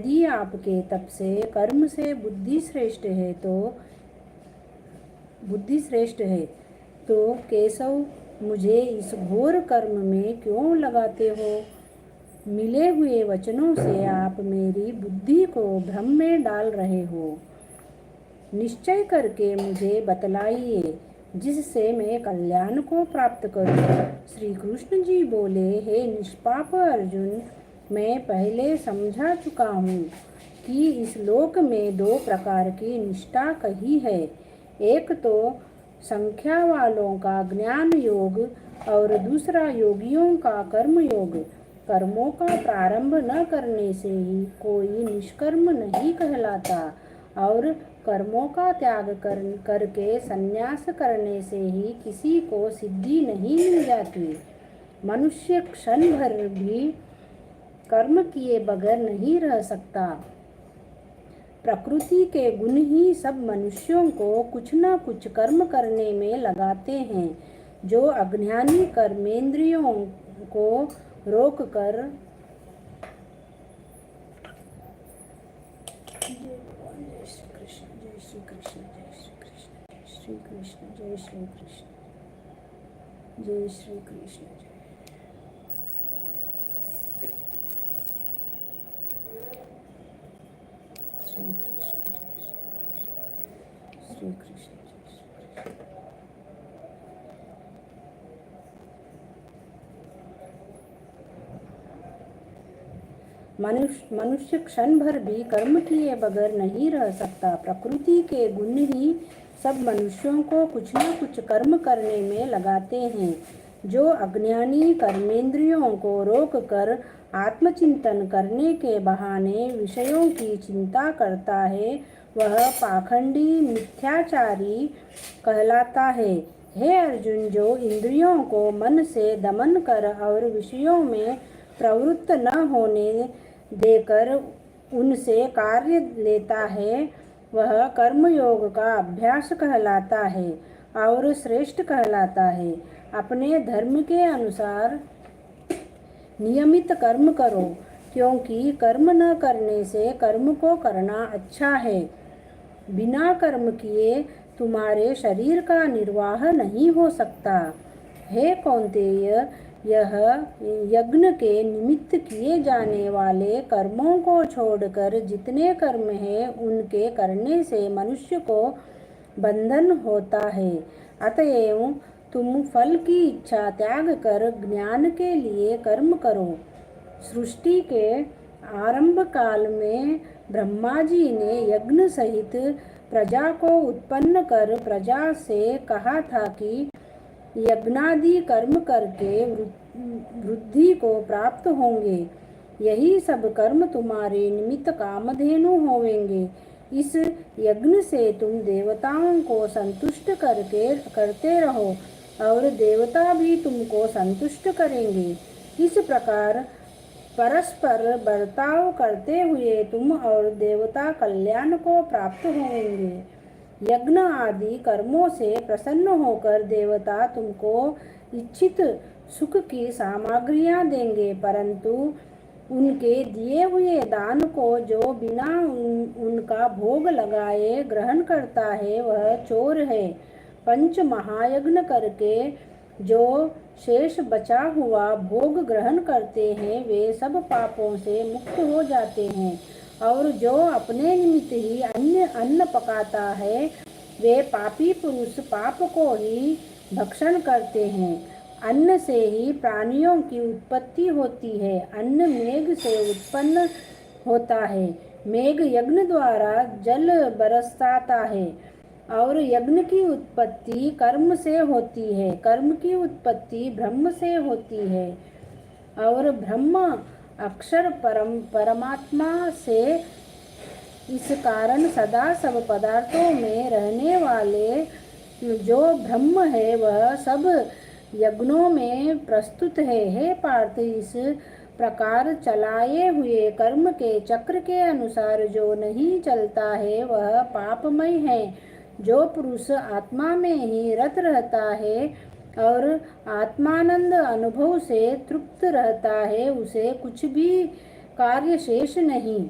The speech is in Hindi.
यदि आपके तप से कर्म से बुद्धि श्रेष्ठ है तो केशव मुझे इस घोर कर्म में क्यों लगाते हो? मिले हुए वचनों से आप मेरी बुद्धि को भ्रम में डाल रहे हो। निश्चय करके मुझे बतलाइए जिससे मैं कल्याण को प्राप्त करूं। श्री कृष्ण जी बोले, हे निष्पाप अर्जुन, मैं पहले समझा चुका हूँ कि इस लोक में दो प्रकार की निष्ठा कही है। एक तो संख्या वालों का ज्ञान योग और दूसरा योगियों का कर्म योग। कर्मों का प्रारंभ न करने से ही कोई निष्कर्म नहीं कहलाता और कर्मों का त्याग करके संन्यास करने से ही किसी को सिद्धि नहीं मिल जाती। मनुष्य क्षण भर भी कर्म किए बगैर नहीं रह सकता। प्रकृति के गुण ही सब मनुष्यों को कुछ न कुछ कर्म करने में लगाते हैं। जो अज्ञानी कर्मेंद्रियों को रोककर जय श्री कृष्ण। मनुष्य क्षण भर भी कर्म किए बगैर नहीं रह सकता। प्रकृति के गुण ही सब मनुष्यों को कुछ न कुछ कर्म करने में लगाते हैं। जो अज्ञानी कर्मेंद्रियों को रोककर आत्मचिंतन करने के बहाने विषयों की चिंता करता है, वह पाखंडी मिथ्याचारी कहलाता है। हे अर्जुन, जो इंद्रियों को मन से दमन कर और विषयों में प्रवृत्त न होने देकर उनसे कार्य लेता है, वह कर्मयोग का अभ्यास कहलाता है और श्रेष्ठ कहलाता है। अपने धर्म के अनुसार नियमित कर्म करो, क्योंकि कर्म न करने से कर्म को करना अच्छा है। बिना कर्म किए तुम्हारे शरीर का निर्वाह नहीं हो सकता। हे कौन्तेय, यह यज्ञ के निमित्त किए जाने वाले कर्मों को छोड़कर जितने कर्म हैं, उनके करने से मनुष्य को बंधन होता है। अतएव तुम फल की इच्छा त्याग कर ज्ञान के लिए कर्म करो। सृष्टि के आरंभ काल में ब्रह्मा जी ने यज्ञ सहित प्रजा को उत्पन्न कर प्रजा से कहा था कि यज्ञादि कर्म करके वृद्धि को प्राप्त होंगे। यही सब कर्म तुम्हारे निमित्त कामधेनु होवेंगे। इस यज्ञ से तुम देवताओं को संतुष्ट करते रहो और देवता भी तुमको संतुष्ट करेंगे। इस प्रकार परस्पर बर्ताव करते हुए तुम और देवता कल्याण को प्राप्त होंगे। यज्ञ आदि कर्मों से प्रसन्न होकर देवता तुमको इच्छित सुख की सामग्रियां देंगे, परंतु उनके दिए हुए दान को जो बिना उनका भोग लगाए ग्रहण करता है, वह चोर है। पंच महायज्ञ करके जो शेष बचा हुआ भोग ग्रहण करते हैं, वे सब पापों से मुक्त हो जाते हैं। और जो अपने निमित्त ही अन्न पकाता है, वे पापी पुरुष पाप को ही भक्षण करते हैं। अन्न से ही प्राणियों की उत्पत्ति होती है। अन्न मेघ से उत्पन्न होता है। मेघ यज्ञ द्वारा जल बरसाता है और यज्ञ की उत्पत्ति कर्म से होती है। कर्म की उत्पत्ति ब्रह्म से होती है और ब्रह्म अक्षर परमात्मा से। इस कारण सदा सब पदार्थों में रहने वाले जो ब्रह्म है, वह सब यज्ञों में प्रस्तुत है। हे पार्थ, इस प्रकार चलाए हुए कर्म के चक्र के अनुसार जो नहीं चलता है, वह पापमय है। जो पुरुष आत्मा में ही रत रहता है और आत्मानंद अनुभव से तृप्त रहता है, उसे कुछ भी कार्य शेष नहीं।